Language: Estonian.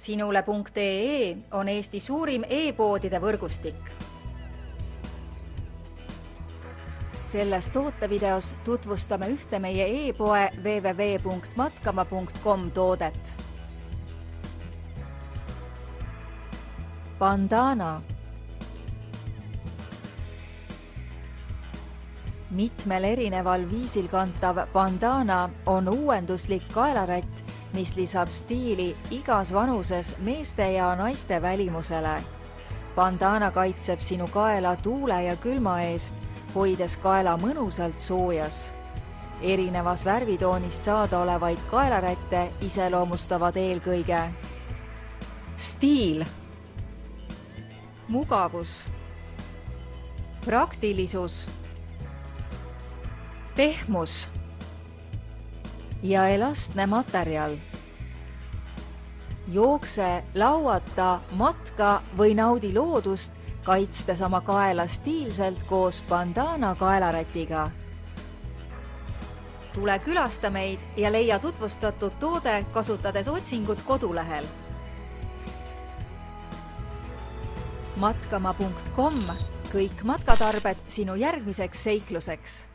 Sinule.ee on Eesti suurim e-poodide võrgustik. Selles tootevideos tutvustame ühte meie e-poe www.matkama.com toodet. Bandana. Mitmel erineval viisil kantav bandana on uuenduslik kaelarätt, mis lisab stiili igas vanuses meeste ja naiste välimusele. Bandana kaitseb sinu kaela tuule ja külma eest, hoides kaela mõnusalt soojas. Erinevas värvitoonis saada olevaid kaelarätte iseloomustavad eelkõige stiil, mugavus, praktilisus, pehmus ja elastne materjal. Jookse lauata, matka või naudi loodust, kaitstes oma kaela stiilselt koos bandana kaelarätiga. Tule külasta meid ja leia tutvustatud toode, kasutades otsingut kodulehel. Matkama.com, kõik matkatarbed sinu järgmiseks seikluseks.